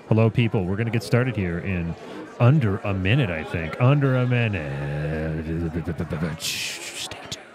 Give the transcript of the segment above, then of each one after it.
Hello, people. We're going to get started here in under a minute, I think. Under a minute. Stay tuned.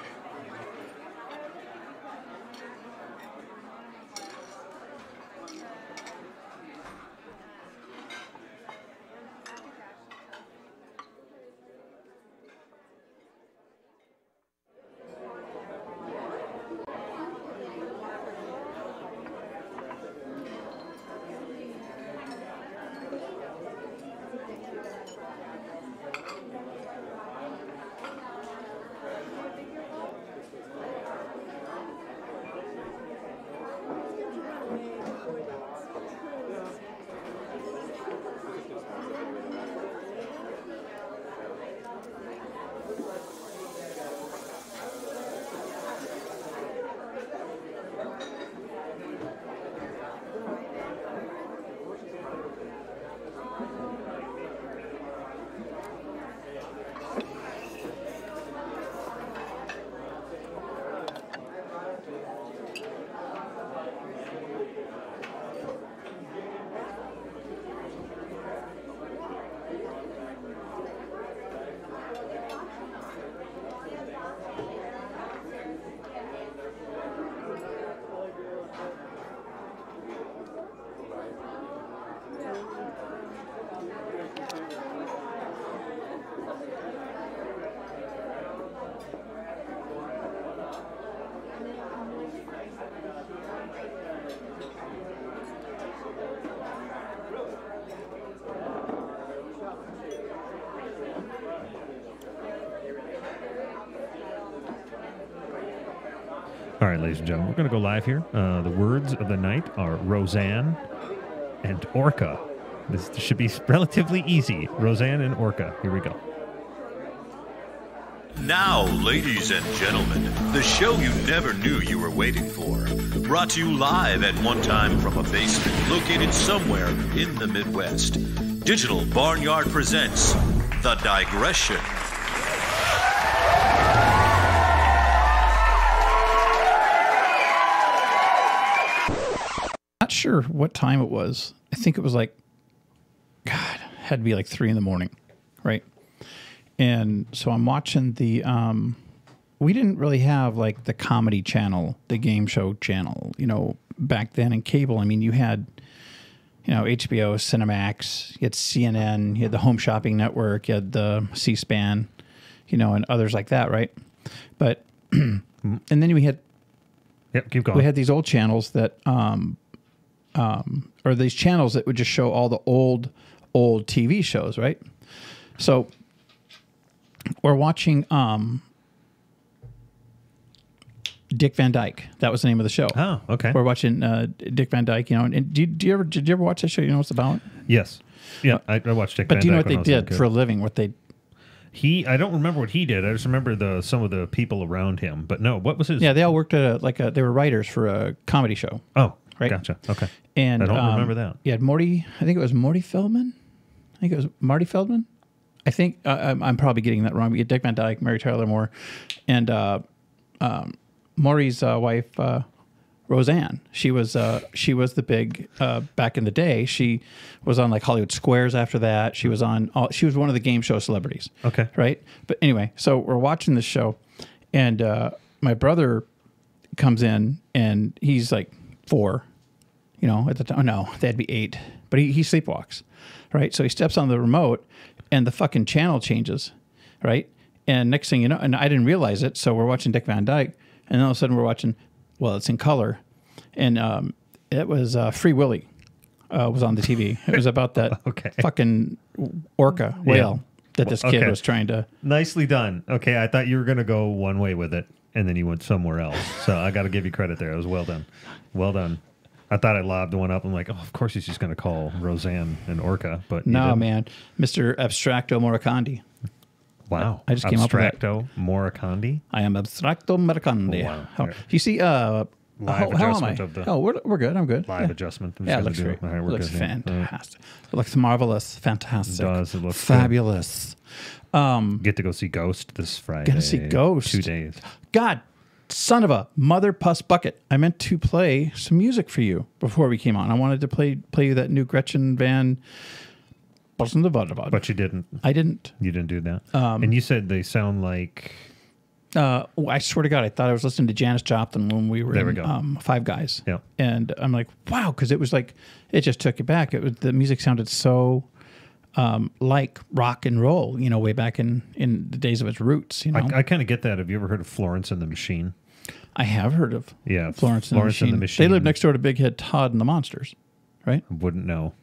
All right, ladies and gentlemen, we're going to go live here. The words of the night are Roseanne and Orca. This should be relatively easy. Roseanne and Orca. Here we go. Now, ladies and gentlemen, the show you never knew you were waiting for. Brought to you live at one time from a basement located somewhere in the Midwest. Digital Barnyard presents The Digression. Not sure what time it was. I think it was like, God, it had to be like 3 in the morning, right? And so I'm watching the, we didn't really have like the comedy channel, the game show channel, you know, back then in cable. I mean, you had, you know, HBO, Cinemax, you had CNN, you had the Home Shopping Network, you had the C-SPAN, you know, and others like that, right? But, and then we had, Yep, keep going. we had these old channels that, or these channels that would just show all the old TV shows, right? So we're watching Dick Van Dyke. That was the name of the show. Oh, okay. We're watching Dick Van Dyke, you know. And did you ever watch that show? You know what it's about? Yes. Yeah, I watched Dick Van Dyke. But do you know what when I they was a little did kid. for a living? What they I don't remember what he did. I just remember some of the people around him. But no, what was his? Yeah, they all worked at they were writers for a comedy show. Oh, right? Gotcha. Okay. And I don't remember that. You had Morty. I think it was Morty Feldman. I think it was Marty Feldman. I think I'm probably getting that wrong. We had Dick Van Dyke, Mary Tyler Moore, and Maury's wife, Roseanne. She was the big back in the day. She was on like Hollywood Squares after that. She was on. She was one of the game show celebrities. Okay. Right. But anyway, so we're watching this show, and my brother comes in, and he's like 4. You know, at the time, no, they'd be 8. But he sleepwalks, right? So he steps on the remote, and the fucking channel changes, right? And next thing you know, and I didn't realize it, so we're watching Dick Van Dyke, and then all of a sudden we're watching, well, it's in color, and it was Free Willy was on the TV. It was about that fucking orca whale that this kid was trying to... Nicely done. Okay, I thought you were going to go one way with it, and then you went somewhere else. So I got to give you credit there. It was well done. Well done. I thought I lobbed one up. I'm like, oh, of course he's just going to call Roseanne an orca. But no, man. Mr. Abstracto Moracandi. Wow. I just came up with that. Abstracto Moracandi? I am Abstracto Moracandi. Oh, wow. You see, Live how am adjustment I? of the... Oh, we're good. I'm good. Live adjustment. I'm Yeah, just it looks gonna great. All right, It we're looks good here. fantastic. It looks marvelous. Fantastic. It does. It looks fabulous. Get to go see Ghost this Friday. Gonna see Ghost. 2 days. God, son of a mother puss bucket. I meant to play some music for you before we came on. I wanted to play you that new Gretchen Van... But you didn't. I didn't. You didn't do that. And you said they sound like... I swear to God, I thought I was listening to Janis Joplin when we were in Five Guys. Yeah. And I'm like, wow, because it was like, it just took you back. It was, the music sounded so like rock and roll, you know, way back in the days of its roots, you know. I kind of get that. Have you ever heard of Florence and the Machine? I have heard of Florence and the Machine. They lived next door to Big Head Todd and the Monsters, right? Wouldn't know.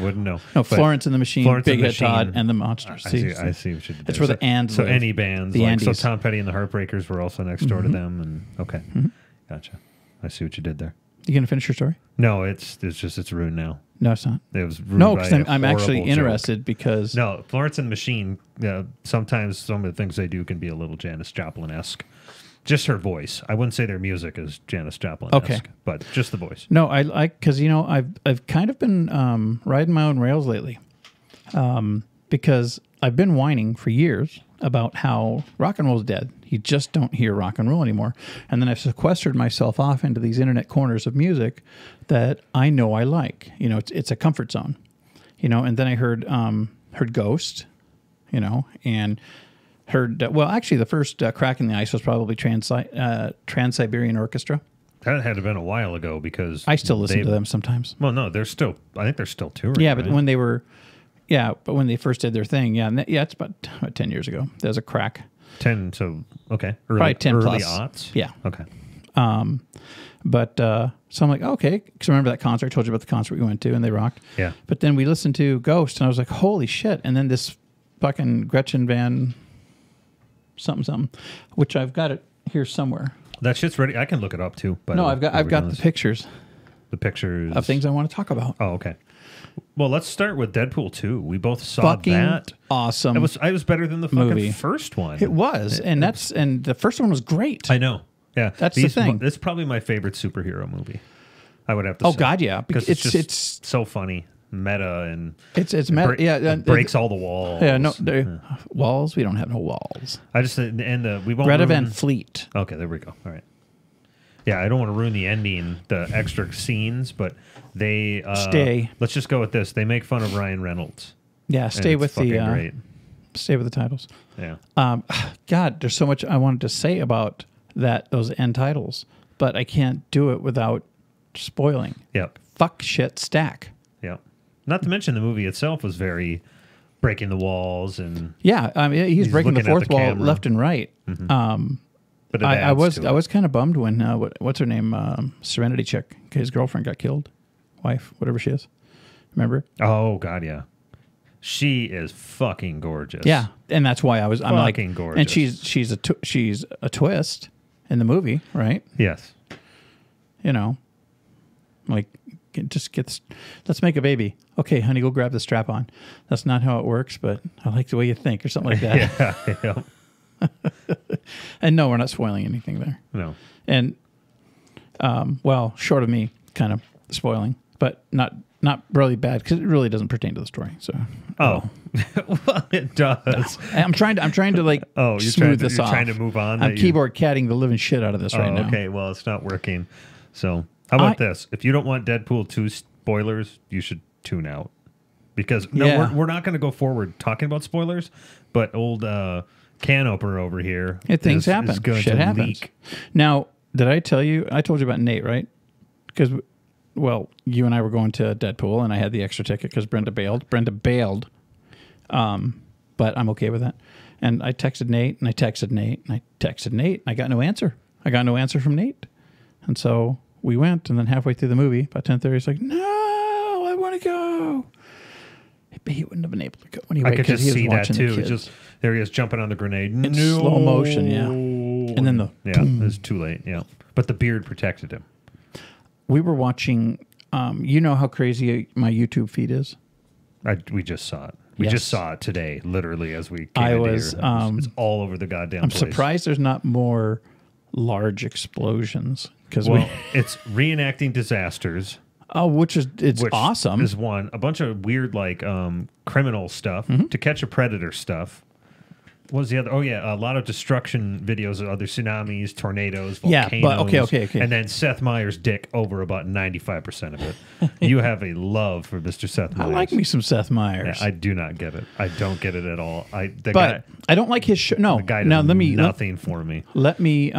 Wouldn't know. No, Florence and the Machine, Big Head Todd, and the Monsters. I see what you did. That's where the Ands So live. any bands. The Like, so Andes. Tom Petty and the Heartbreakers were also next door to them. And okay. Gotcha. I see what you did there. You going to finish your story? No, it's ruined now. No, it's not. It was ruined No, by because a I'm actually horrible interested joke. because... No, Florence and the Machine, sometimes some of the things they do can be a little Janis Joplin-esque. Just her voice. I wouldn't say their music is Janis Joplin-esque, but just the voice. No, I like, because, you know, I've kind of been riding my own rails lately because I've been whining for years about how rock and roll's dead. You just don't hear rock and roll anymore. And then I've sequestered myself off into these internet corners of music that I know I like. You know, it's a comfort zone. You know, and then I heard Ghost, you know, and heard, well, actually the first crack in the ice was probably Trans-Siberian Orchestra. That had to have been a while ago because... I still listen to them sometimes. Well, no, I think they're still touring. Yeah, right? but when they were... Yeah, but when they first did their thing, it's about 10 years ago. There's a crack. 10, so, okay. Probably 10 early plus. aughts? Yeah. Okay. But so I'm like, okay, because remember that concert? I told you about the concert we went to, and they rocked. Yeah. But then we listened to Ghost, and I was like, holy shit. And then this fucking Gretchen Van something, which I've got it here somewhere. that shit's ready. I can look it up too. No, I've got the pictures pictures of things I want to talk about. Oh, okay. Well, let's start with Deadpool 2. We both saw Fucking that. Awesome. It was better than the fucking movie. first one. It was, and the first one was great. I know. Yeah, That's the thing. It's probably my favorite superhero movie. I would have to say. Oh God, yeah, because it's so funny, meta, and it's meta. it breaks all the walls. Yeah, no walls. We don't have no walls. I just and we won't. Greta Van Fleet. Okay, there we go. All right. Yeah, I don't want to ruin the ending, the extra scenes, but they stay. Let's just go with this. They make fun of Ryan Reynolds. Yeah, stay with the great. Stay with the titles. Yeah. God, there's so much I wanted to say about those end titles, but I can't do it without spoiling. Yep. Fuck, shit, stack. Yep. Not to mention the movie itself was very breaking the walls and yeah. I mean, he's breaking the fourth wall camera. left and right. Mm-hmm. But I was kind of bummed when what's her name, Serenity chick, his girlfriend got killed, wife, whatever she is. Remember? Oh God, yeah. She is fucking gorgeous. Yeah, and that's why I'm like, gorgeous. and she's a twist in the movie, right? Yes. You know, like let's make a baby. Okay, honey, go grab the strap on. That's not how it works, but I like the way you think, or something like that. Yeah. And no, we're not spoiling anything there. No. And well, short of me kind of spoiling, but not really bad because it really doesn't pertain to the story. So well, it does. No. I'm trying to like smooth this off. You're trying to move on. I'm keyboard catting the living shit out of this right now. Okay, well, it's not working. So how about this? If you don't want Deadpool 2 spoilers, you should tune out because we're not going to go forward talking about spoilers, but old can opener over here. Things happen. Is going Shit to happens. leak. Now, did I tell you? I told you about Nate, right? Because, well, you and I were going to Deadpool, and I had the extra ticket because Brenda bailed. But I'm okay with that. And I texted Nate, and I texted Nate, and I texted Nate. And I got no answer. I got no answer from Nate. And so we went, and then halfway through the movie, about 10:30, he's like, "No, I want to go." But he wouldn't have been able to go anyway. I could just see that too. It's just there he is jumping on the grenade. It's slow motion, yeah. And then it was too late. Yeah, but the beard protected him. We were watching. You know how crazy my YouTube feed is. We just saw it. We just saw it today, literally as we came I into was. here. It's all over the goddamn place. I'm surprised there's not more large explosions because it's reenacting disasters. Oh, which awesome. Is one. A bunch of weird like criminal stuff, To Catch a Predator stuff. What was the other? Oh yeah, a lot of destruction videos of other tsunamis, tornadoes, volcanoes. Yeah, but okay. And then Seth Meyers' dick over about 95% of it. You have a love for Mr. Seth Meyers. I like me some Seth Meyers. Yeah, I do not get it. I don't get it at all. I don't like his show. No, the guy does nothing for me. Let me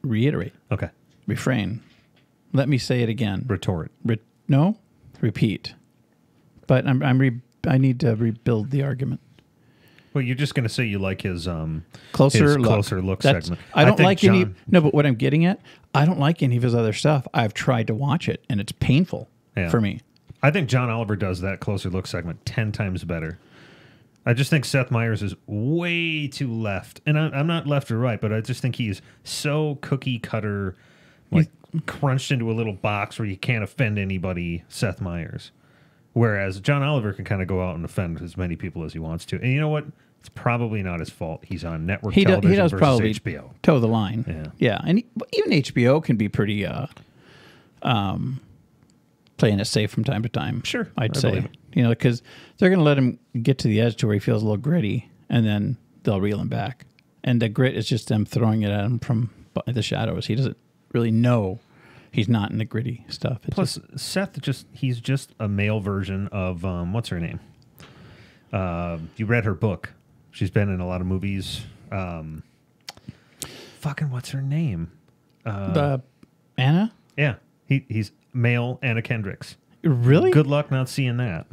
reiterate. Okay. Refrain. Let me say it again. Retort. Repeat. But I need to rebuild the argument. Well, you're just going to say you like his closer look segment. I don't like any. No, but what I'm getting at, I don't like any of his other stuff. I've tried to watch it, and it's painful for me. I think John Oliver does that closer look segment 10 times better. I just think Seth Meyers is way too left, and I'm not left or right, but I just think he's so cookie cutter, like crunched into a little box where you can't offend anybody. Seth Meyers. Whereas John Oliver can kind of go out and offend as many people as he wants to. And you know what? It's probably not his fault. He's on network television he does versus probably HBO. Toe the line. Yeah. And even HBO can be pretty playing it safe from time to time. Sure. I'd say. You know, because they're going to let him get to the edge to where he feels a little gritty, and then they'll reel him back. And the grit is just them throwing it at him from the shadows. He doesn't really know. He's not in the gritty stuff. Plus, Seth he's just a male version of what's her name? You read her book. She's been in a lot of movies. Fucking what's her name? Anna? Yeah. He's male Anna Kendricks. Really? Good luck not seeing that.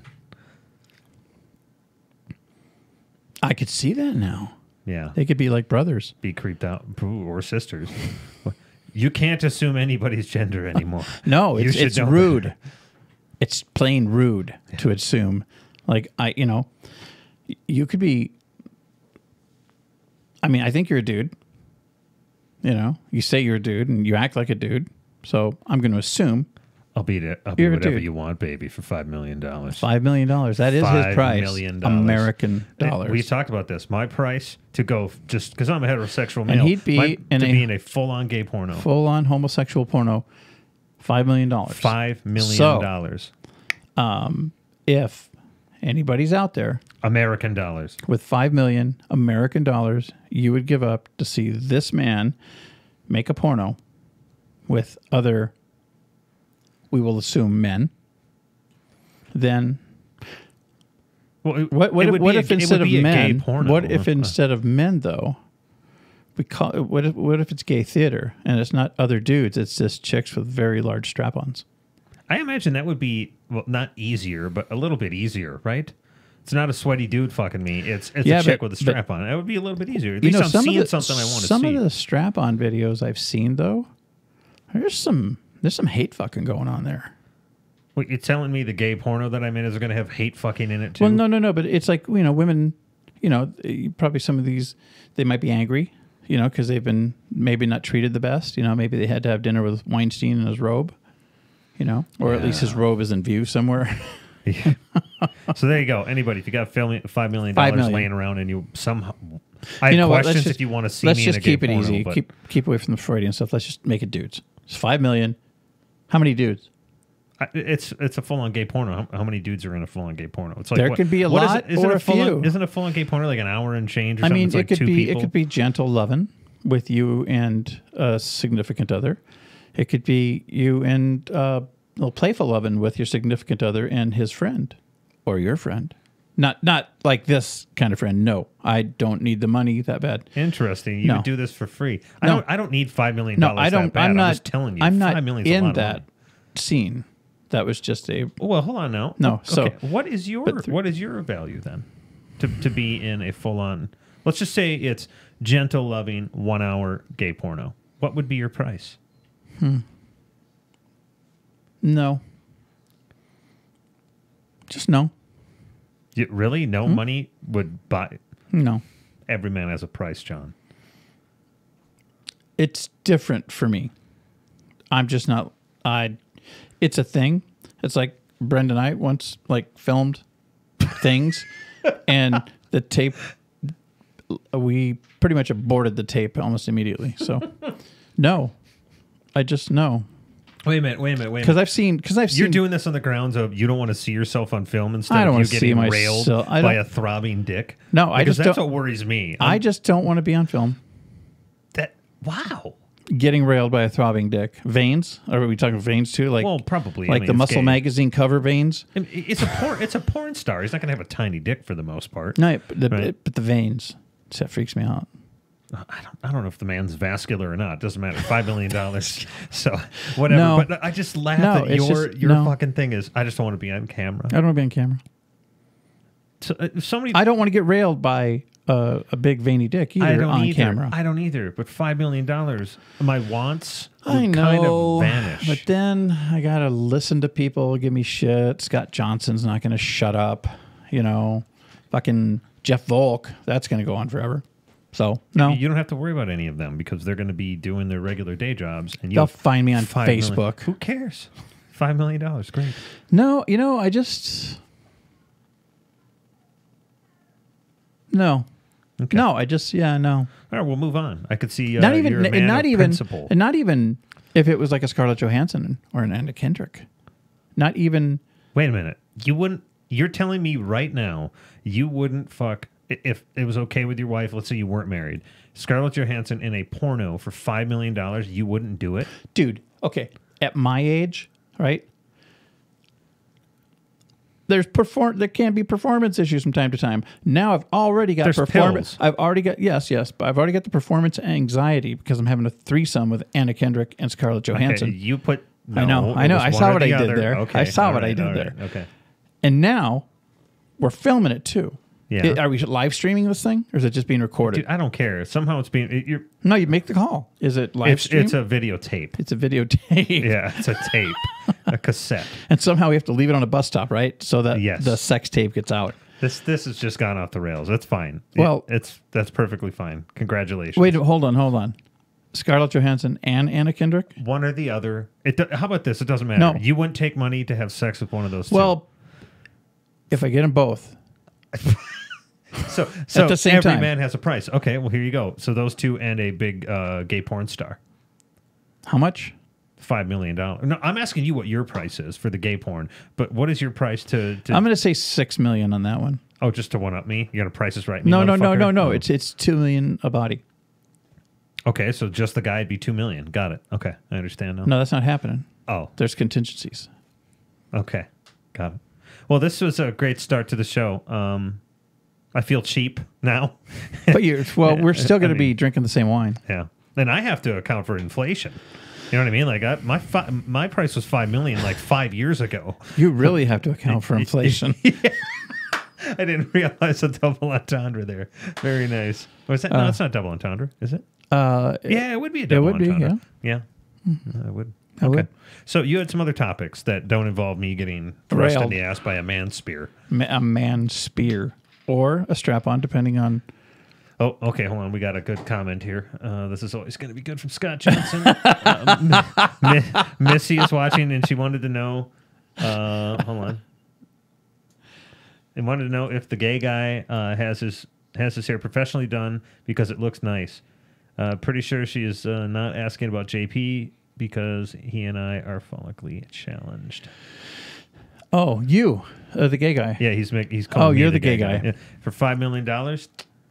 I could see that now. Yeah. They could be like brothers. Be creeped out. Or sisters. You can't assume anybody's gender anymore. No, it's rude. It's plain rude to assume. Like, you could be. I mean, I think you're a dude. You know, you say you're a dude and you act like a dude. So I'm going to assume I'll be You're a whatever dude. you want, baby, for $5 million. $5 million. That is his price. $5 million. American dollars. We talked about this. My price to go, just because I'm a heterosexual male, And he'd be be in a full-on gay porno. Full-on homosexual porno, $5 million. $5 million. So, if anybody's out there American dollars. with 5 million American dollars, you would give up to see this man make a porno with other, we will assume, men, then Well, what if instead of men, porno. what if instead of men though, we call it, what if it's gay theater and it's not other dudes, it's just chicks with very large strap-ons? I imagine that would be, well, not easier, but a little bit easier, right? It's not a sweaty dude fucking me. It's a chick with a strap on. That would be a little bit easier. At least I'm seeing something I want to see. Some of the strap-on videos I've seen though, there's some hate fucking going on there. Wait, you're telling me the gay porno that I'm in is going to have hate fucking in it too? Well, no, but it's like, you know, women, you know, probably some of these, they might be angry, you know, because they've been maybe not treated the best. You know, maybe they had to have dinner with Weinstein in his robe, you know, or at least his robe is in view somewhere. Yeah. So there you go. Anybody, if you got $5 million laying around and you somehow, I have questions if you want to see me in a gay porno. Let's just keep it easy. Keep away from the Freudian stuff. Let's just make it dudes. It's 5 million. How many dudes? It's a full-on gay porno. How many dudes are in a full-on gay porno? It's like there could be a lot or a few. Isn't a full-on gay porno like an hour and change? Or I mean, something? it could be gentle loving with you and a significant other. It could be you and playful loving with your significant other and his friend or your friend. Not like this kind of friend. No, I don't need the money that bad. Interesting. You would do this for free. I don't need $5 million. No, I don't. That bad. I'm not. I'm just telling you. I'm not $5 million's in a lot that of money. scene. That was just a. Well, hold on now. No. So what is your value then to be in a full on? Let's just say it's gentle, loving, 1 hour gay porno. What would be your price? No. Just no. Really? No money would buy? No. Every man has a price, John. It's different for me. I'm just not. It's a thing. It's like Brenda and I once filmed things, and the tape. We pretty much aborted the tape almost immediately. So, no, I just no. Wait a minute. Because I've seen. You're doing this on the grounds of you don't want to see yourself on film instead I don't of you want to see getting railed myself. by a throbbing dick. No, I just that's don't. what worries me. I just don't want to be on film. Wow. Getting railed by a throbbing dick. Veins? Are we talking veins too? Well, probably. Like the Muscle Magazine cover veins? It's a porn star. He's not going to have a tiny dick for the most part. No, but the veins. That freaks me out. I don't know if the man's vascular or not. It doesn't matter. $5 million. So whatever. No. But I just laugh that your fucking thing is I just don't want to be on camera. I don't want to be on camera. So, I don't want to get railed by a big veiny dick either on camera. I don't either. But $5 million, my wants would I know, kind of vanish. But then I got to listen to people give me shit. Scott Johnson's not going to shut up. You know, fucking Jeff Volk. That's going to go on forever. So, no. You don't have to worry about any of them because they're going to be doing their regular day jobs. And they'll find me on Facebook. Million. Who cares? $5 million. Great. No, you know, I just... No. Okay. No, I just... Yeah, no. All right, we'll move on. I could see not even, you're a man not of even, principle. and not even if it was like a Scarlett Johansson or an Anna Kendrick. Not even... Wait a minute. You wouldn't... You're telling me right now you wouldn't fuck... If it was okay with your wife, let's say you weren't married, Scarlett Johansson in a porno for $5 million, you wouldn't do it? Dude, okay. At my age, right? There can be performance issues from time to time. Now I've already got performance. I've already got but I've already got the performance anxiety because I'm having a threesome with Anna Kendrick and Scarlett Johansson. Okay, you put I know. I saw what I did there. Okay. I saw what I did there. Okay. And now we're filming it too. Yeah. Are we live streaming this thing, or is it just being recorded? Dude, I don't care. Somehow it's being. No, you make the call. Is it live stream? It's a videotape. It's a videotape. Yeah, it's a tape, a cassette. And somehow we have to leave it on a bus stop, right? So that yes. the sex tape gets out. This has just gone off the rails. That's fine. Well, that's perfectly fine. Congratulations. Wait, hold on. Scarlett Johansson and Anna Kendrick? One or the other. How about this? It doesn't matter. No. You wouldn't take money to have sex with one of those two. Well, if I get them both. So at the same every time. man has a price. Okay, well, here you go. So those two and a big gay porn star. How much? $5 million. No, I'm asking you what your price is for the gay porn. But what is your price to I'm going to say $6 million on that one. Oh, just to one up me? You got to price this right? Me, No. motherfucker? Oh. It's $2 million a body. Okay, so just the guy would be $2 million. Got it. Okay, I understand now. No, that's not happening. Oh, There's contingencies. okay, got it. Well, this was a great start to the show. I feel cheap now. But we're still going to be drinking the same wine. Yeah, and I have to account for inflation. You know what I mean? Like my price was $5 million like 5 years ago. You really have to account for inflation. I didn't realize a double entendre there. Very nice. Was that? No, it's not double entendre, is it? Yeah, it would be a double entendre. Yeah. I would. I would. So you had some other topics that don't involve me getting thrust in the ass by a man spear. A man spear. Or a strap-on, depending on... Oh, okay, hold on. We got a good comment here. This is always going to be good from Scott Johnson. Missy is watching, and she wanted to know... hold on. And wanted to know if the gay guy has his hair professionally done because it looks nice. Pretty sure she is not asking about JP because he and I are follically challenged. Oh, you, the gay guy. Yeah, he's calling me you're the gay guy. Yeah. For $5 million,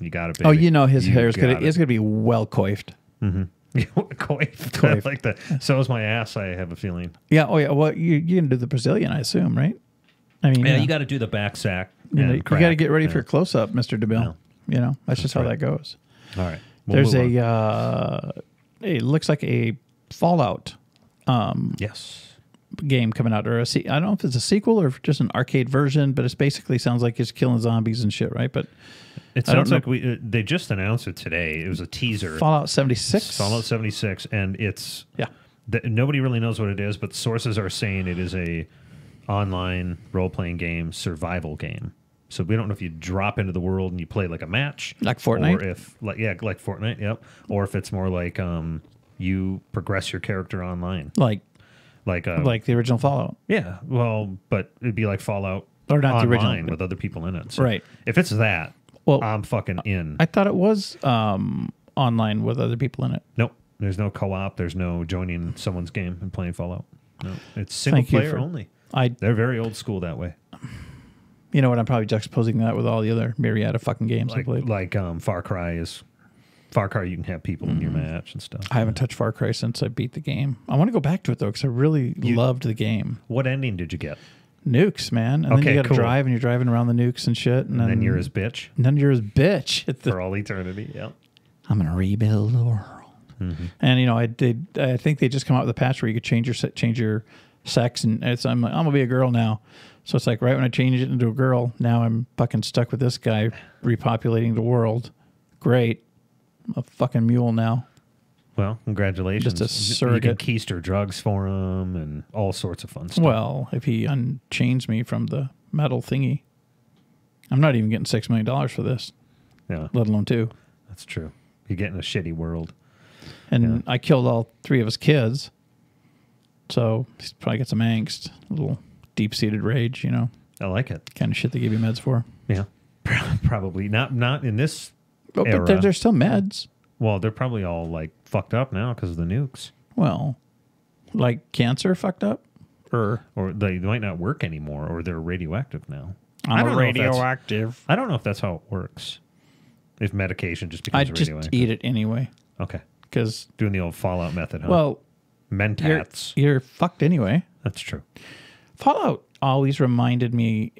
you got it, baby. Oh, you know his hair is gonna be well coiffed. Coiffed. I like that. So is my ass, I have a feeling. Yeah. Oh, yeah. Well, you're gonna do the Brazilian, I assume, right? I mean, yeah, you got to do the back sack. You got to get ready for a close up, Mr. DeBille. Yeah. That's just how that goes. All right. There's it looks like a Fallout. Yes. Game coming out, or I don't know if it's a sequel or just an arcade version, but it's basically sounds like it's killing zombies and shit, right? But it sounds like they just announced it today. It was a teaser. Fallout 76. Fallout 76, and it's nobody really knows what it is, but sources are saying it is a online role-playing game, survival game. So we don't know if you drop into the world and you play like a match, like Fortnite, or if like Fortnite, yep, or if it's more like you progress your character online, like the original Fallout. Yeah, well, but it'd be like Fallout, or not online, the original, with other people in it. So right. If it's that, well, I'm fucking in. I thought it was online with other people in it. Nope. There's no co-op. There's no joining someone's game and playing Fallout. No, it's single player only. They're very old school that way. You know what? I'm probably juxtaposing that with all the other myriad of fucking games I played. Like Far Cry is. Far Cry, you can have people in your match and stuff. I haven't touched Far Cry since I beat the game. I want to go back to it, though, because I really loved the game. What ending did you get? Nukes, man. And then you got to drive, and you're driving around the nukes and shit. And then you're his bitch. And then you're his bitch. For all eternity, yeah. I'm going to rebuild the world. Mm-hmm. And, I think they just come out with a patch where you could change your sex. And I'm like, I'm going to be a girl now. So it's like right when I change it into a girl, now I'm fucking stuck with this guy repopulating the world. Great. I'm a fucking mule now. Well, congratulations. Just a surrogate. You can keister drugs for him and all sorts of fun stuff. Well, if he unchains me from the metal thingy, I'm not even getting $6 million for this. Yeah. Let alone 2. That's true. You're getting a shitty world. And I killed all 3 of his kids. So he's probably got some angst, a little deep-seated rage, I like it. Kind of shit they give you meds for. Yeah. Probably. Not in this era. But they're still meds. Well, they're probably all like fucked up now because of the nukes. Well, like cancer fucked up? Or they might not work anymore, or they're radioactive now. I'm radioactive. I don't know if that's how it works. If medication just becomes radioactive. Just eat it anyway. Okay. Because doing the old Fallout method, huh? Well, Mentats. You're fucked anyway. That's true. Fallout always reminded me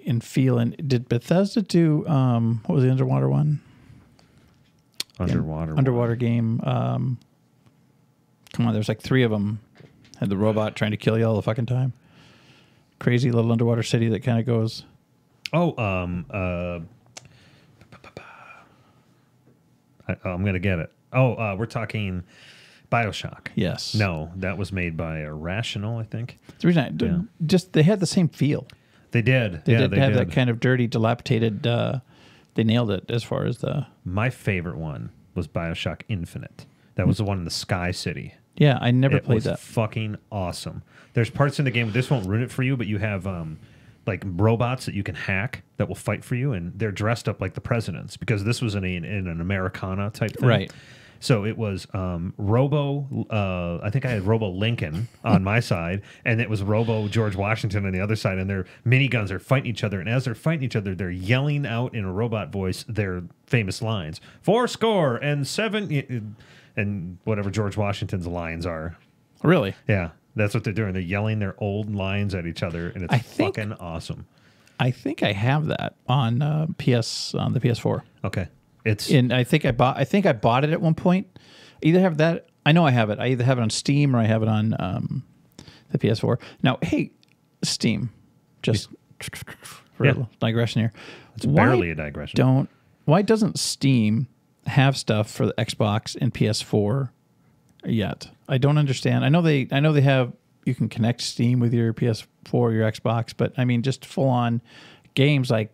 in feeling. Did Bethesda do what was the underwater one? Underwater game. Come on, there's like 3 of them. Had the robot trying to kill you all the fucking time. Crazy little underwater city that kind of goes. Oh, I'm gonna get it. Oh, we're talking BioShock. Yes. No, that was made by Irrational, I think. The reason they had the same feel. They did. They did have that kind of dirty, dilapidated. They nailed it as far as the. My favorite one was BioShock Infinite. That was the one in the Sky City. Yeah, I never It played was that. fucking awesome. There's parts in the game, this won't ruin it for you, but you have like robots that you can hack that will fight for you, and they're dressed up like the presidents because this was in an Americana type thing. Right. So it was Robo, I think I had Robo Lincoln on my side, and it was Robo George Washington on the other side, and their miniguns are fighting each other, and as they're fighting each other, they're yelling out in a robot voice their famous lines. 4-7 and whatever George Washington's lines are. Really? Yeah, that's what they're doing. They're yelling their old lines at each other, and it's fucking awesome. I think I have that on the PS4. Okay. And I think I bought it at one point. Either have that. I know I have it. I either have it on Steam or I have it on the PS4. Now, hey, Steam, just for a little digression here. It's barely a digression. Why doesn't Steam have stuff for the Xbox and PS4 yet? I don't understand. I know they have. You can connect Steam with your PS4 or your Xbox, but I mean, just full on games like.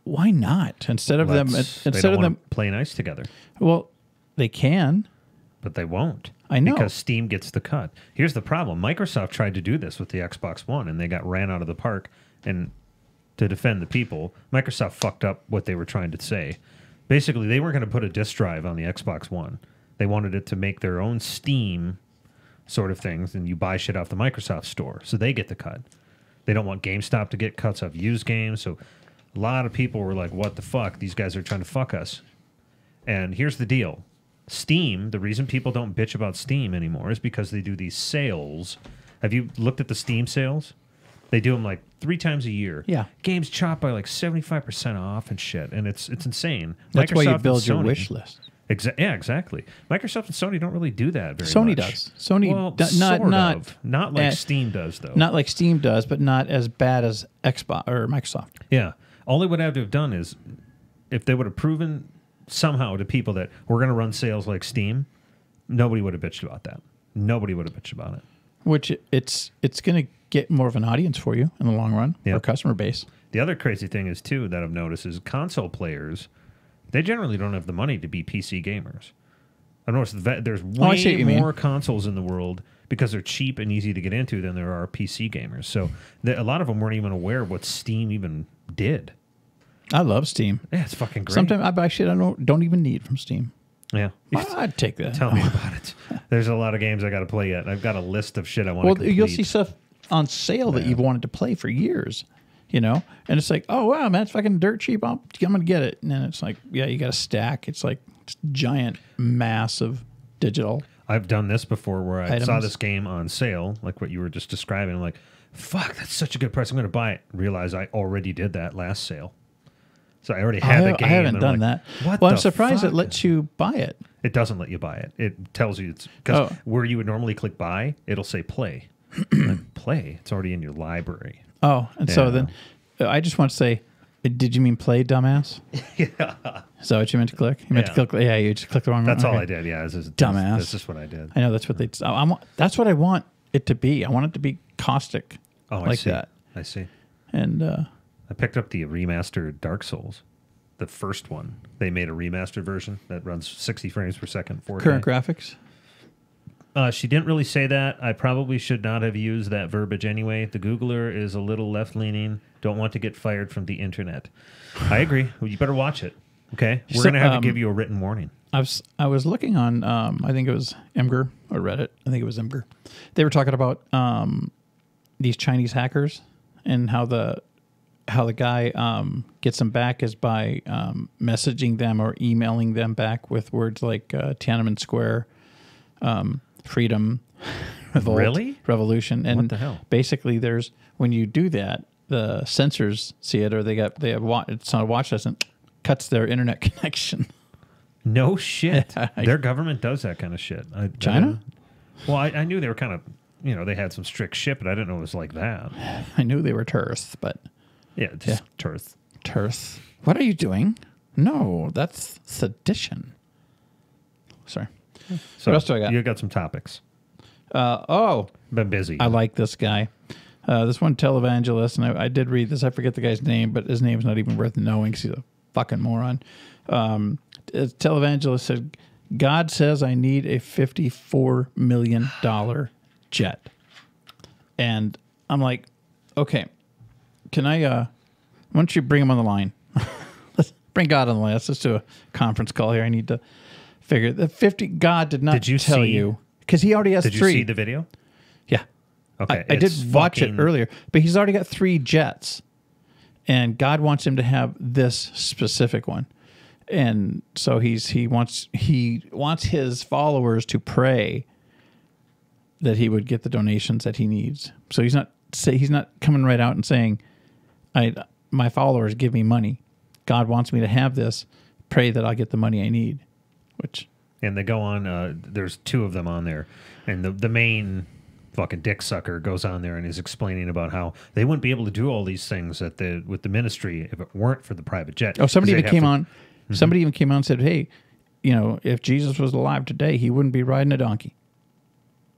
Why not? Instead of them play nice together. Well, they can, but they won't. I know, because Steam gets the cut. Here's the problem: Microsoft tried to do this with the Xbox One, and they got ran out of the park. And to defend the people, Microsoft fucked up what they were trying to say. Basically, they weren't going to put a disk drive on the Xbox One. They wanted it to make their own Steam sort of things, and you buy shit off the Microsoft store, so they get the cut. They don't want GameStop to get cuts off used games, so. A lot of people were like, what the fuck? These guys are trying to fuck us. And here's the deal. Steam, the reason people don't bitch about Steam anymore is because they do these sales. Have you looked at the Steam sales? They do them like 3 times a year. Yeah. Games chopped by like 75% off and shit. And it's insane. That's Microsoft why you build your Sony, wish list. Yeah, exactly. Microsoft and Sony don't really do that very Sony much. does. Sony not like Steam does, though. Not like Steam does, but not as bad as Xbox or Microsoft. Yeah. All they would have to have done is, if they would have proven somehow to people that we're going to run sales like Steam, nobody would have bitched about that. Nobody would have bitched about it. Which it's going to get more of an audience for you in the long run, or customer base. The other crazy thing is, too, that I've noticed is console players, they generally don't have the money to be PC gamers. I've noticed that there's way more consoles in the world because they're cheap and easy to get into than there are PC gamers. So a lot of them weren't even aware of what Steam even did. I love Steam. Yeah, it's fucking great. Sometimes I buy shit I don't even need from Steam. Yeah. I'd take that. Tell me about it. There's a lot of games I got to play yet. I've got a list of shit I want to complete. You'll see stuff on sale that you've wanted to play for years, you know? And it's like, oh, wow, man, it's fucking dirt cheap. I'm going to get it. And then it's like, yeah, you got a stack. It's like giant mass of digital. I've done this before where I saw items. this game on sale, like what you were just describing. I'm like, fuck, that's such a good price. I'm going to buy it. Realize I already did that last sale. So I already had the game. I haven't done that. Well, I'm surprised it lets you buy it. It doesn't let you buy it. It tells you it's because where you would normally click buy, it'll say play. Like, play. It's already in your library. Oh, and so then I just want to say, did you mean play, dumbass? Yeah. Is that what you meant to click? You meant to click. Yeah, you just clicked the wrong one. That's all I did. Yeah, dumbass. That's just what I did. I know that's what they. That's what I want it to be. I want it to be caustic. Oh, like I see. that. I see. And I picked up the remastered Dark Souls, the first one. They made a remastered version that runs 60 frames per second. 4K. Current graphics. She didn't really say that. I probably should not have used that verbiage anyway. The Googler is a little left-leaning. Don't want to get fired from the internet. I agree. Well, you better watch it. Okay? We're going to have to give you a written warning. I was looking on, I think it was Imgur or Reddit. I think it was Imgur. They were talking about these Chinese hackers and how the guy gets them back is by messaging them or emailing them back with words like Tiananmen Square, freedom, revolt, really? Revolution. And what the hell? Basically, when you do that, the censors see it, or it's on a watch list and cuts their internet connection. No shit. Their government does that kind of shit. China? I knew they were kind of, they had some strict shit, but I didn't know it was like that. I knew they were terse, but... Yeah, just terse. Terse. What are you No, that's sedition. Sorry. So what else do I got? You got some topics. Been busy. I like this guy. This one televangelist, and I did read this. I forget the guy's name, but his name's not even worth knowing because he's a fucking moron. Televangelist said, God says I need a $54 million jet. And I'm like, okay, can I, why don't you bring him on the line? Let's bring God on the line. Let's do a conference call here. I need to figure the 50. God did not tell you because he already has 3. Did you see the video? Yeah. Okay. I did watch it earlier, but he's already got 3 jets. And God wants him to have this specific one. And so he wants his followers to pray that he would get the donations that he needs. So he's not coming right out and saying, my followers give me money. God wants me to have this. Pray that I'll get the money I need. And they go on, there's 2 of them on there. And the main fucking dick sucker goes on there and is explaining about how they wouldn't be able to do all these things with the ministry if it weren't for the private jet. Oh, somebody even came on. Mm-hmm. Somebody even came on and said, hey, if Jesus was alive today, he wouldn't be riding a donkey.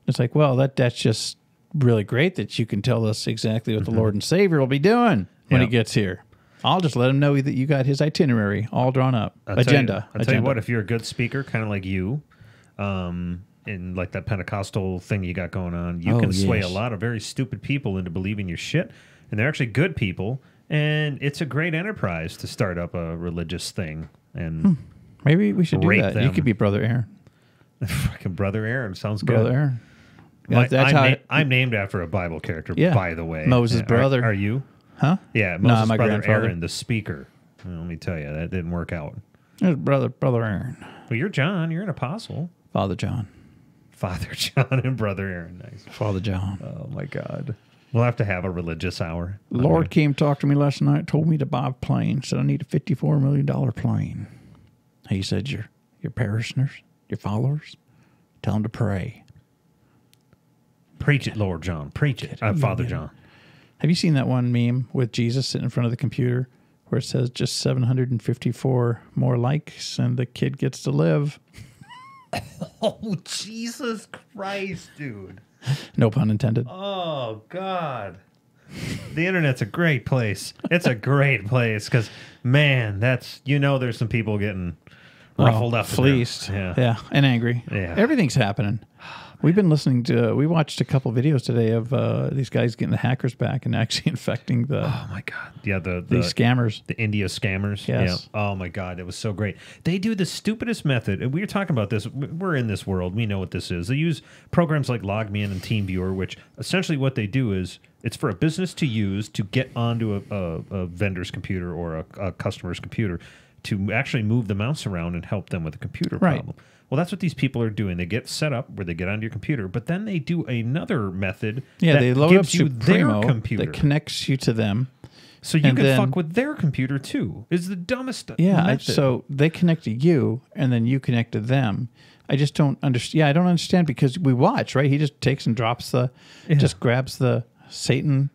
It's like, well, that's just really great that you can tell us exactly what the Lord and Savior will be doing when he gets here. I'll just let him know that you got his itinerary all drawn up. I'll tell you what, if you're a good speaker, kind of like you, in like that Pentecostal thing you got going on, you can sway a lot of very stupid people into believing your shit, and they're actually good people, and it's a great enterprise to start up a religious thing. And maybe we should do that. Them. You could be Brother Aaron. Fucking Brother Aaron sounds good. Brother Aaron. Yeah, I'm named after a Bible character, by the way. Moses' brother. Are you? Huh? Yeah, Moses' brother Aaron, the speaker. Well, let me tell you, that didn't work out. There's Brother Aaron. Well, you're John. You're an apostle. Father John and Brother Aaron. Nice. Father John. Oh, my God. We'll have to have a religious hour. Lord came talk to me last night, told me to buy a plane, said I need a $54 million plane. He said, your parishioners, your followers, tell them to pray. Preach it, Lord John. Preach it. Father John. Have you seen that one meme with Jesus sitting in front of the computer where it says just 754 more likes and the kid gets to live? Oh, Jesus Christ, dude. No pun intended. Oh, God. The internet's a great place. It's a great place because, man, there's some people getting ruffled up. Fleeced. Yeah, and angry. Yeah. Everything's happening. We watched a couple videos today of these guys getting the hackers back and actually infecting the... Oh, my God. Yeah, the scammers. The India scammers. Yes. Yeah. Oh, my God. It was so great. They do the stupidest method. We were talking about this. We're in this world. We know what this is. They use programs like LogMeIn and TeamViewer, which essentially what they do is it's for a business to use to get onto a vendor's computer or a customer's computer to actually move the mouse around and help them with a computer problem. Well, that's what these people are doing. They get set up where they get onto your computer, but then they do another method that they load gives up you Supremo their computer. That connects you to them. So you can fuck with their computer, too. It's the dumbest method. So they connect to you, and then you connect to them. I just don't understand. Yeah, I don't understand because we watch, right? He just takes and drops just grabs the Satan.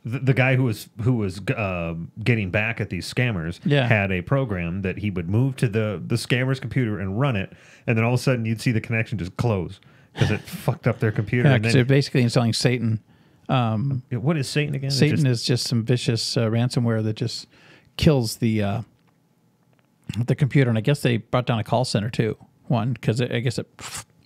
The guy who was getting back at these scammers had a program that he would move to the scammer's computer and run it, and then all of a sudden you'd see the connection just close because it fucked up their computer. Yeah, because they're basically installing Satan. What is Satan again? Satan is just some vicious ransomware that just kills the computer, and I guess they brought down a call center too. One because I guess it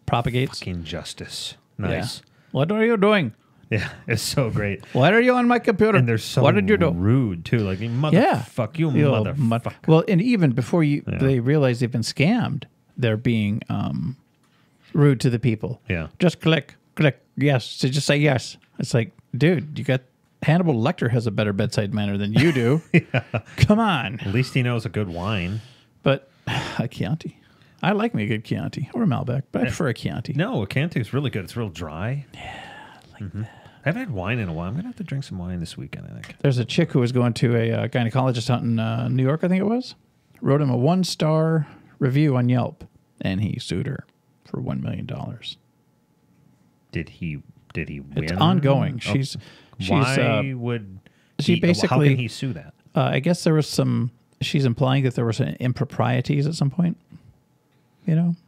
propagates. Fucking justice. Nice. Yeah. What are you doing? Yeah, it's so great. Why are you on my computer? And they're so what did you do? Rude, too. Like, motherfucker, you motherfucker. Well, and even before they realize they've been scammed, they're being rude to the people. Yeah. Just click, yes. So just say yes. It's like, dude, Hannibal Lecter has a better bedside manner than you do. Come on. At least he knows a good wine. But a Chianti. I like me a good Chianti or a Malbec, but I prefer a Chianti. No, a Chianti is really good. It's real dry. Yeah, I like that. I haven't had wine in a while. I'm going to have to drink some wine this weekend, I think. There's a chick who was going to a gynecologist out in New York, I think it was. Wrote him a 1-star review on Yelp, and he sued her for $1 million. Did he win? It's ongoing. She's how can he sue that? I guess there was she's implying that there was improprieties at some point.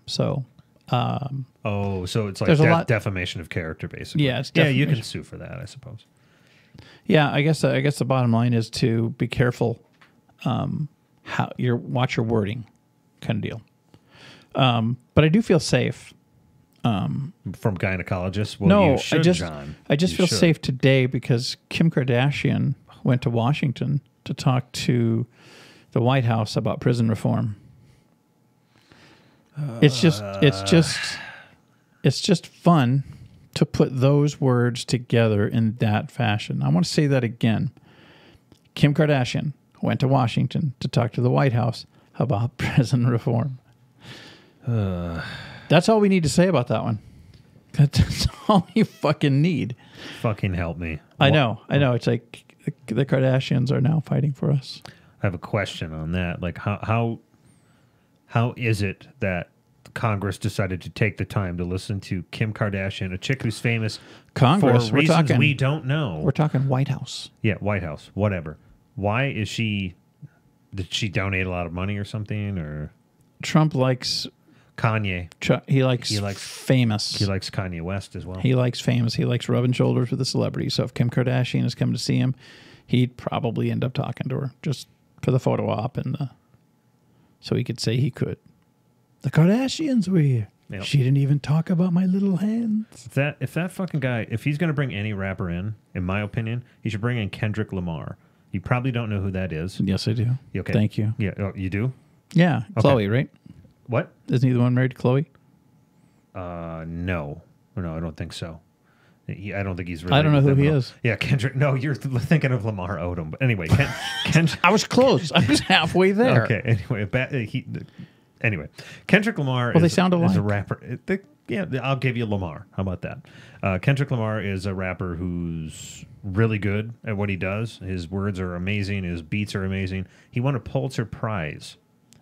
So... so it's like defamation of character, basically. Yeah, you can sue for that, I suppose. Yeah, I guess the bottom line is to be careful how watch your wording, kind of deal. But I do feel safe. From gynecologists? Well, No, you should, John. I just You feel should. safe today because Kim Kardashian went to Washington to talk to the White House about prison reform. It's just fun to put those words together in that fashion. I want to say that again. Kim Kardashian went to Washington to talk to the White House about prison reform. That's all we need to say about that one. That's all you fucking need. Fucking help me. I know. It's like the Kardashians are now fighting for us. I have a question on that. Like, how is it that Congress decided to take the time to listen to Kim Kardashian, a chick who's famous Congress, for we're reasons talking- we don't know? We're talking White House. Yeah, White House, whatever. Why is she? Did she donate a lot of money or something? Or Trump likes Kanye? he likes famous. He likes Kanye West as well. He likes famous. He likes rubbing shoulders with the celebrities. So if Kim Kardashian is coming to see him, he'd probably end up talking to her just for the photo op and so he could say he could. The Kardashians were here. Yep. She didn't even talk about my little hands. If that fucking guy, if he's going to bring any rapper in my opinion, he should bring in Kendrick Lamar. You probably don't know who that is. Yes, I do. Okay. Thank you. Yeah, oh, you do? Yeah, Okay. Chloe, right? What? Isn't he the one married to Chloe? No, I don't think so. I don't think he's related. I don't know to who them he at all. is. Yeah, Kendrick. No, you're thinking of Lamar Odom. But anyway, Kendrick. I was close. I was halfway there. Okay. Anyway, Kendrick Lamar. Well, they is, sound is a alike. rapper. Yeah, I'll give you Lamar. How about that? Kendrick Lamar is a rapper who's really good at what he does. His words are amazing. His beats are amazing. He won a Pulitzer Prize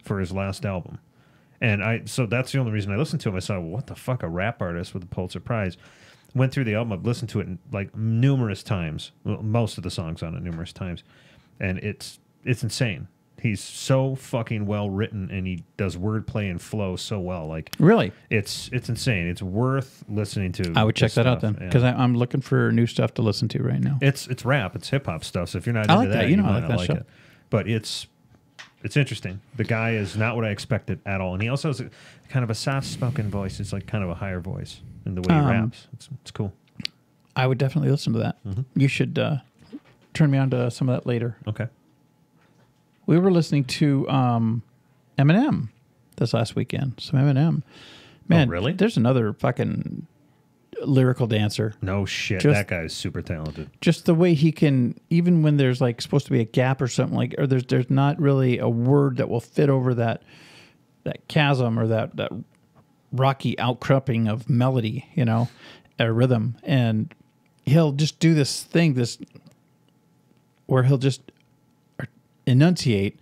for his last album. And so that's the only reason I listened to him. I saw, what the fuck, a rap artist with a Pulitzer Prize. Went through the album. I've listened to it like numerous times. Well, most of the songs on it numerous times. And it's insane. He's so fucking well written, and he does wordplay and flow so well. Like, Really? it's insane. It's worth listening to. I would check this that out stuff. then Yeah. because I'm looking for new stuff to listen to right now. It's rap. It's hip hop stuff. So if you're not I into like that. that, You know, I might like not that like show. it. But it's interesting. The guy is not what I expected at all, and he also has a kind of a soft-spoken voice. It's like kind of a higher voice in the way he raps. It's cool. I would definitely listen to that. You should turn me on to some of that later. Okay. We were listening to Eminem this last weekend. Some Eminem. Man, really? There's another fucking lyrical dancer. No shit. Just- that guy is super talented. Just the way he can, even when there's like supposed to be a gap or something like, or there's not really a word that will fit over that chasm or that rocky outcropping of melody, a rhythm, and he'll just do this thing, where he'll just enunciate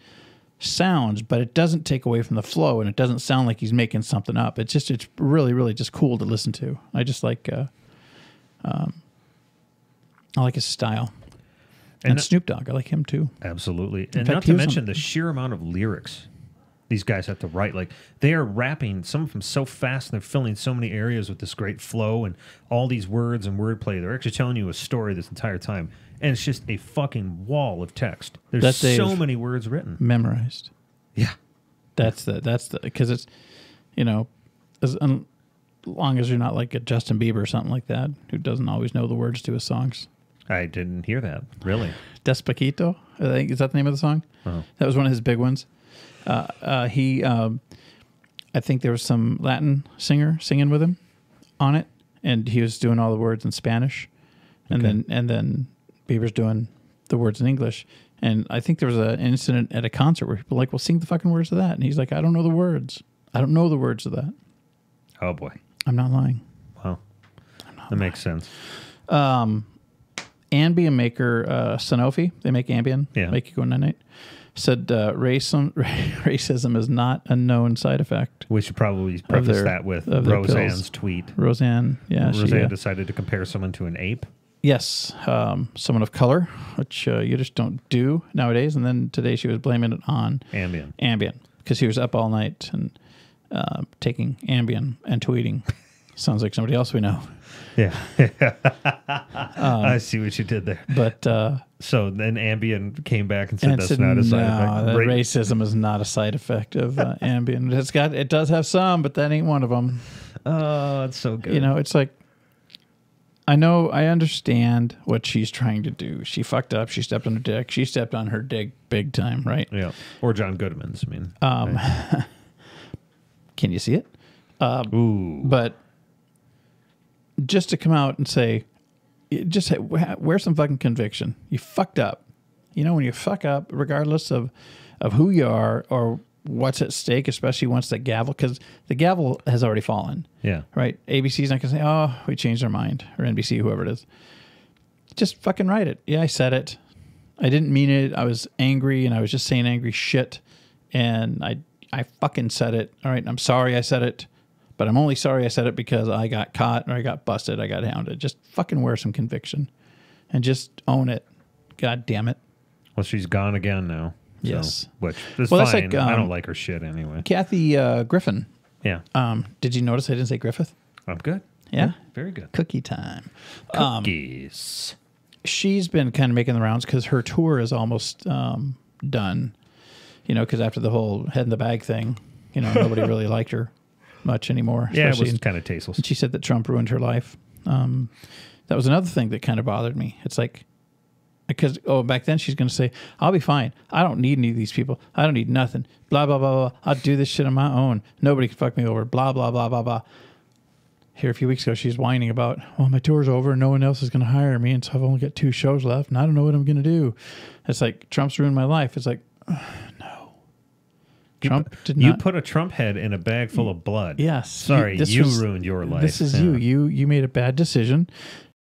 sounds, but it doesn't take away from the flow, and it doesn't sound like he's making something up. It's really, really just cool to listen to. I just like, I like his style. And Snoop Dogg, I like him too. Absolutely. And fact, not he to was mention on- the sheer amount of lyrics these guys have to write. Like, they are rapping, some of them so fast, and they're filling so many areas with this great flow and all these words and wordplay. They're actually telling you a story this entire time. And it's just a fucking wall of text. There's That so they've many words written. Memorized. Yeah. That's because it's, as long as you're not like a Justin Bieber or something like that, who doesn't always know the words to his songs. I didn't hear that. Really? Despacito, I think, is that the name of the song? Oh. That was one of his big ones. I think there was some Latin singer singing with him on it, and he was doing all the words in Spanish, and then Bieber's doing the words in English. And I think there was an incident at a concert where people were like, well, sing the fucking words of that. And he's like, I don't know the words. I don't know the words of that. Oh, boy. I'm not lying. Wow. That makes sense. Ambien maker Sanofi, they make Ambien, Yeah. make you go night-night, said racism is not a known side effect. We should probably preface that with of their Roseanne's pills. tweet. Roseanne, yeah. Roseanne decided to compare someone to an ape. Yes, someone of color, which you just don't do nowadays. And then today she was blaming it on Ambien. because he was up all night and taking Ambien and tweeting. Sounds like somebody else we know. Yeah. I see what you did there. But So then Ambien came back and said that's not a side effect. No, racism is not a side effect of Ambien. It does have some, but that ain't one of them. Oh, it's so good. You know, it's like, I understand what she's trying to do. She fucked up. She stepped on her dick. She stepped on her dick big time, right? Yeah. Or John Goodman's, I mean. Right. Can you see it? Ooh. But just to come out and say, just wear some fucking conviction. You fucked up. You know, when you fuck up, regardless of who you are or what's at stake, especially once the gavel, because the gavel has already fallen. Yeah. Right? ABC's not going to say, oh, we changed our mind, or NBC, whoever it is. Just fucking write it. Yeah, I said it. I didn't mean it. I was angry, and I was just saying angry shit, and I fucking said it. All right, I'm sorry I said it, but I'm only sorry I said it because I got caught, or I got busted, I got hounded. Just fucking wear some conviction, and just own it. God damn it. Well, she's gone again now. So, Yes. Which is Well, that's fine. like, I don't like her shit anyway. Kathy Griffin. Yeah. Did you notice I didn't say Griffith? I'm good. Yeah? Very good. Cookie time. Cookies. She's been kind of making the rounds because her tour is almost done. You know, because after the whole head in the bag thing, you know, nobody really liked her much anymore. Yeah, it especially was kind of tasteless. And she said that Trump ruined her life. That was another thing that kind of bothered me. It's like, because, back then she's going to say, I'll be fine. I don't need any of these people. I don't need nothing. Blah, blah, blah, blah. I'll do this shit on my own. Nobody can fuck me over. Blah, blah, blah, blah, blah. Here a few weeks ago, she's whining about, well, my tour's over and no one else is going to hire me. And so I've only got 2 shows left and I don't know what I'm going to do. It's like, Trump's ruined my life. It's like, no. Trump did not. You put a Trump head in a bag full of blood. Yes. Sorry, you ruined your life. This is you. You made a bad decision.